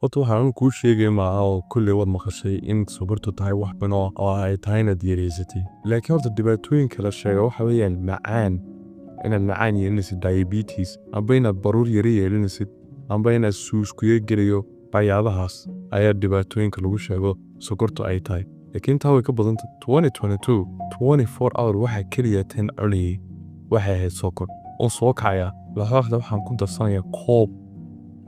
horta waxaan kuu sheegay maaha oo kulley waad maqashay in sonkortu tahay wax bano oo ay tahay inaad yareysatay laakiin horta dhibaatooyinka la sheega waxa weeyaan macaan inaad macaan yeelinaysid diabetes amba inaad baruur yari yeelinaysid amba inaad suuskuyo geliyo waxyaabahaas ayaa dhibaatooyinka lagu sheego sonkortu ay tahay laakiin taa way ka badanta 2022 24 hour waxaa keliya tan cunayay waxay ahayd sonkor oo soo kacaya laxooxda waxaan ku darsanayaa koob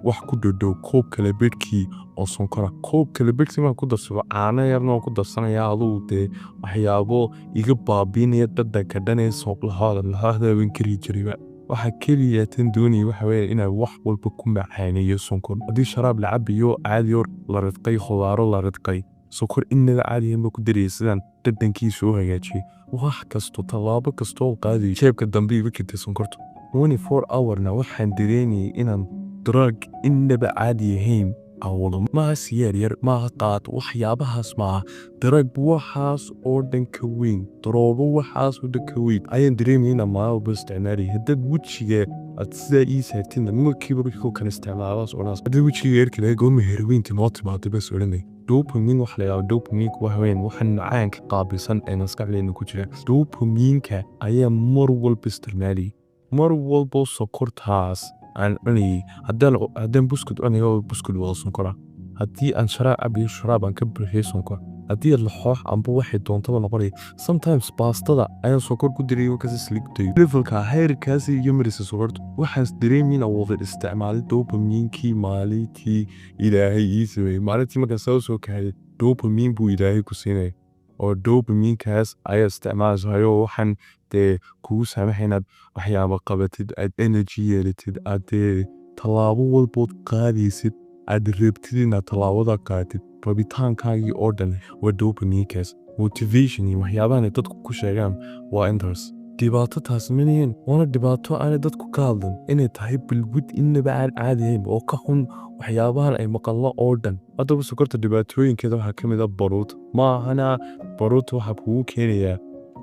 wax ku dhow koob kala bedhkii oo sonkora koob kala bedhkii maan ku darsado caano yarna ku darsanayaa aduu dee waxyaabo iga baabiinaya dhadhanka dhanee laxooxda waan kari jirayba waxa keliya tan doonaya waxa weeye inaad wax walba ku macaaneeyo sonkor haddii sharaab la cabayo caadi hor la ridqay khudaaro la ridqay sonkor innaba caadiyanba ku daraya sidaan dhadhankiisa u hagaajiyey wax kasto tallaabo kastoo qaadayo jeebka dambe iga jirtay sonkortu 24 hourna waxaan dareemayay inaan drug innaba caadi ahayn awalo maaha siyaar yar maaha qaad waxyaabahaas maaha drug waxaas oo dhan ka weyn daroobo waxaas oo dhan ka weyn ayaan dareemayay inaan maalba isticmaalay haddaad wejiga aad sidaa ii saartina markiiba wixii kan isticmaalaas oo naas haddaad wejiga yarka laga gooma herointa noo timaado bas odhanay dopamine wax la yidhahdo dopamine waxa weyn waxaan macaanka qaabilsan ee maskaxdeena ku jira dopamine-ka ayaa mar walba isticmaalay mar walba sokortaas aan cunayay haddaan buskud cunayo buskud wada sonkora haddii aan sharaab cabayo sharaab aan ka buuxiyo sonkor haddii laxoox amba waxay doontaba noqonaya sometimes baastada ayaan sonkor ku diray markaas isligtayo levelka heerkaasi iyo marisa sonkorta waxaas dareemayna wada isticmaalay dopamine-kii maalintii ilaahay ii sameeyey maalintii markaas soo kaxay dopamine buu ilaahay ku siinaya oo dopamine-kaas ayaa isticmaalaysayo waxaan dee kugu saamaxay inaad waxyaaba qabatid aad energy yeelatid aad dee tallaabo walbood qaadaysid aad rabtid inaad tallaabada qaatid rabitaankaagii oo dhan waa dopamine-kaas motivation iyo waxyaabahan ay dadku ku sheegaan waa intaas dhibaato taas manayn waana dhibaato aanay dadku ka hadlan inay tahay bilgud innaba aan caadihayn oo ka xun waxyaabahan ay maqallo oo dhan haddaba sokorta dhibaatooyinkeeda waxaa ka mid a baruurta maahana baruurta waxaa kugu keenayaa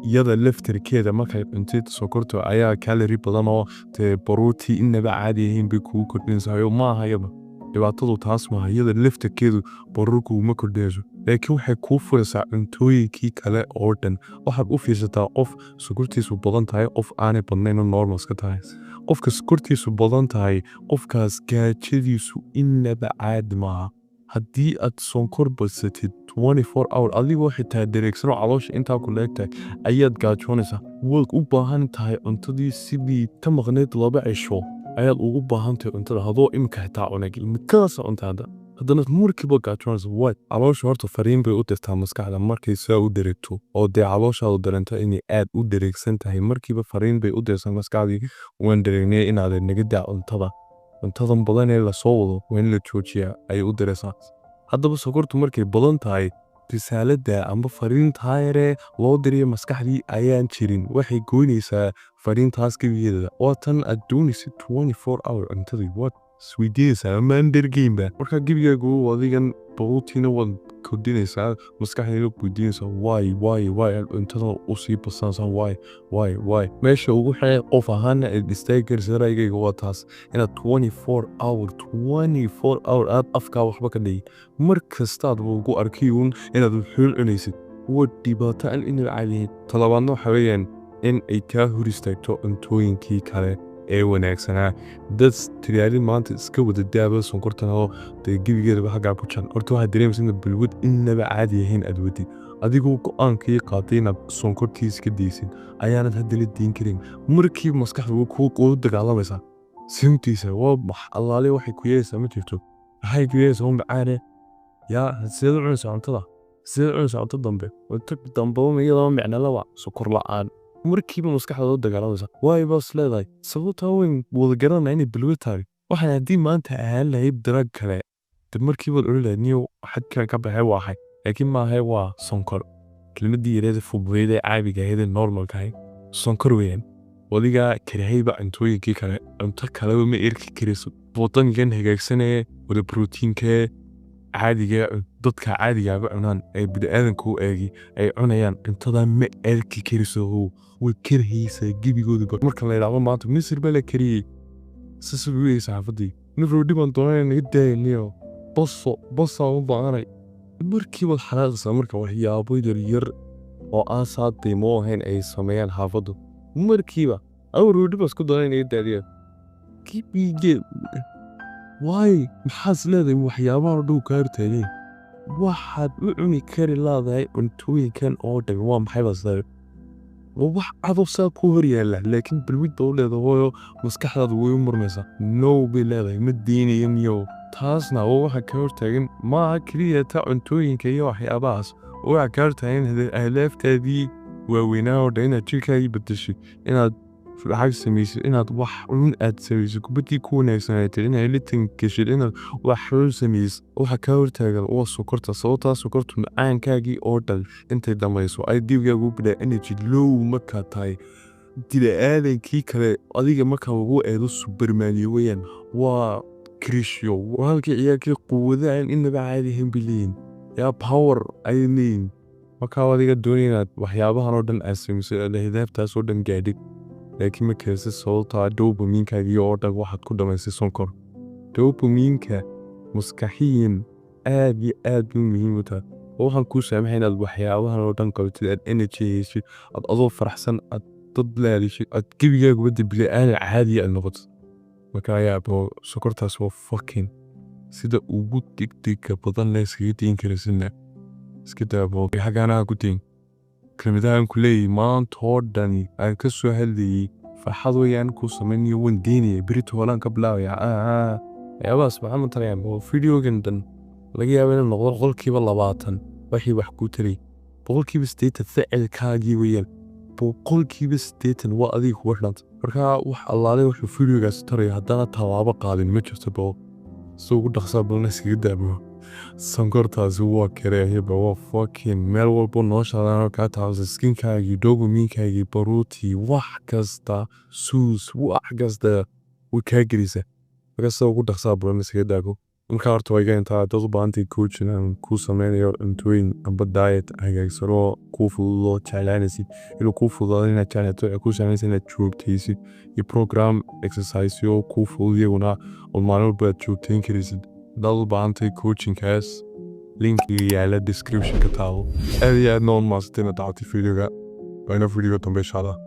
iyada laftarkeeda markay cuntid sokorta ayaa kalori badan oo dee baruurtii innaba caadi ahayn bay kugu kordhinaysayo maaha iyada dhibaatadu taas maaha iyada laftarkeedu baruur kuguma kordhinayso laakiin waxay kuu furaysaa cuntooyinkii kale oo dhan waxaad u fiirsataa qof sokortiisu badan tahay qof aanay badnayn oo normalska ka tahay qofka sokortiisu badan tahay qofkaas gaajadiisu innaba caadi maaha haddii aad sonkor badsatid 24 hour adigoo xitaa dareegsanoo caloosha intaa ku leegtahay ayaad gaajoonaysaa waad u baahan tahay cuntadii sidii ka maqnayd laba cisho ayaad ugu baahan tahay cuntada hadoo imika xitaa cunay midkaasa cuntaada haddana markiiba gaajoonaysa waad caloosha horta fariin bay u dirtaa maskaxda markay saa u dareegto oo dee calooshaadu dareento inay aad u dareegsan tahay markiiba fariin bay u dirtaa maskaxdii waan dareegnay inaadan naga daa cuntadan badan ee lasoo wado waa in la joojiyaa ayay u diraysaa haddaba sokortu markay badan tahay risaaladda amba fariintaa yaree loo diriyo maskaxdii ayaan jirin waxay goynaysaa fariintaas gebigeeda waa tan aad doonaysid 24 hour cuntadii waad isweydiinaysaa amaan dhergeynba markaa gebigaagu adigan baruurtiina waad kordhinaysaa maskaxdiina weydiinaysaa waay cuntada usii basanaysaa waay meesha ugu xeeq qof ahaana aad istaagi karaysa raygayga waa taas inaad 24 hour aad afkaa waxba ka dhigi mar kastaad ugu arkiyuun inaad xuul cunaysid waa dhibaato aan inaba caadiyayn talabaadna waxa weeyaan in ay kaa hor istaagto cuntooyinkii kale ee wanaagsanaa dad tiriyaalin maanta iska wada daaba sonkortan oo dee gebigeedaba haggaa ku jiran horta waxaad dareemaysa inaad bilwad innaba caadi ahayn aad wadid adigoo go-aankii qaatay inaad sonkortiis ka daysid ayaanad haddala diin karin markiiba maskaxda kuu dagaalamaysaa simtiisa waa max allaale waxay ku yeelaysaa ma jirto waxay ku yeelaysaa oo macaane yaa sideed u cunaysaa cuntada sideed u cunaysaa cunto dambe cunto dambaba iyadoo micnalaba sokor la'aan markiiba maskaxda dagaalamaysa waay baas leedahay sababtaa weyn wada garanaya inay bilwo tahay waxaan haddii maanta ahaan lahayd darag kale dib markiiba odhan lahayd niyo xadkan ka baxay waa ahay laakiin maahay waa sonkor kelmadii yareeda fududeyd ee caabiga ahayd ee normalka ahayd sonkor weeyaan wadigaa karahayba cuntooyinkii kale cunto kaleba ma erki karayso wadankan hagaagsanee wada brotiinkee caadiga dadka caadigaaba cunaan ee bini'aadanka u eegi ay cunayaan cuntada ma erki karayso way karahaysaa gebigooda marka la yidhaahdo maanta misir baa la kariyey sasabiyey saxaafadii nin roodhi baan doonaya naga daayaniyo basaa u baahanay markiiba xanaaqaysaa marka waxyaabo yaryar oo aan saa qiimo ahayn ay sameeyaan xaafaddu markiiba awrudhiba isku dara inay daadiyaan kibige waay maxaas leedahay waxyaabaha dhow ka hortaageen waxaad u cuni kari laadahay cuntooyinkan oo dhan waa maxay baasleedahay wax cadow saa ku hor yaalla laakiin balwidda u leedahayo maskaxdaadu way u murmaysaa now bay leedahay ma diinayo miyow taasna waa waxa ka hortaagan maaha keliya ta cuntooyinka iyo waxyaabahaas waxa ka hortaagan ahdaaftaadii waaweynaa oo dhan inaad jirkaagii bedeshay inaad lacag samaysid inaad wax un aad samaysid kubaddii ku wanaagsanaated inaad litan geshid inaad wax xun samaysid waxa ka hortaagan waa sokorta sababtaa sokortu macaankaagii oo dhan intay dhamayso ay dibgaagu u bilaa energy low markaa tahay dila-aadankii kale adiga markaa ugu eedo supermaniyo weyaan waa krishyo halkii ciyaarkii quwadaan inaba caadi ahayn bay leeyihin yaa power ay leeyihin markaa adiga doonaya inaad waxyaabahan oo dhan aad samaysid aad ahdaaftaas oo dhan gaadhid laakiin ma keensid sababtaa dopamiinkaagii oo dhan waxaad ku dhamaysay sonkor dopamiinka maskaxiyan aad iyo aad u muhiim u tahay oo waxaan kuu saamaxay inaad waxyaabahan oo dhan qabatid aad energy heshid aad adoo faraxsan aad dad laadishid aad gebigaaguba dibila-aan caadiya aad noqotid markaa yaabo sokortaas waa fucking sida ugu degdega badan la iskaga dayin karasidna iska daabo xaggaanaha ku dayin kelmadahan ku leeyahay maanta oo dhani aan ka soo hadlayay farxad wayaan ku samaynayo waan deynaya berito holaan ka bilaabaya waxyaabahaas maxaa matarayaan oo videogan dan laga yaaba inay noqdo 20% wixii wax kuu taray 80% ficilkaagii wayaan 80% waa adiga kuwa dhanta markaa wax allaale wuxuu videogaas taraya haddana tallaabo qaadin ma jirto boo soo ugu dhaqsaa balna iskaga daabo sonkortaasi waa kareeheba waa fucking meel walbo noloshaadana kaa taabsa skinkaagii dopamiinkaagii baruutii wax kasta suus wax kasta way kaa gelisa markaasa ugu dhaqsaa balna iskaga daabo markaa horta waa iga intaa dad u baahantay coachin aan kuu sameynayo cuntooyin amba diet hagaagsanoo kuu fududo jeclaanaysid inuu kuu fududaado inaad jeclaato ee kuu saamaysa inaad joogtaysid iyo program exerciseyo kuu fudud iyaguna oo maalin walba aad joogtayn karaysid dad u baahantay coachinkaas linkigii yaala descriptionka taalo aad iyo aadna un maasatayna dacwatay videoga waa ina video dambe insha allah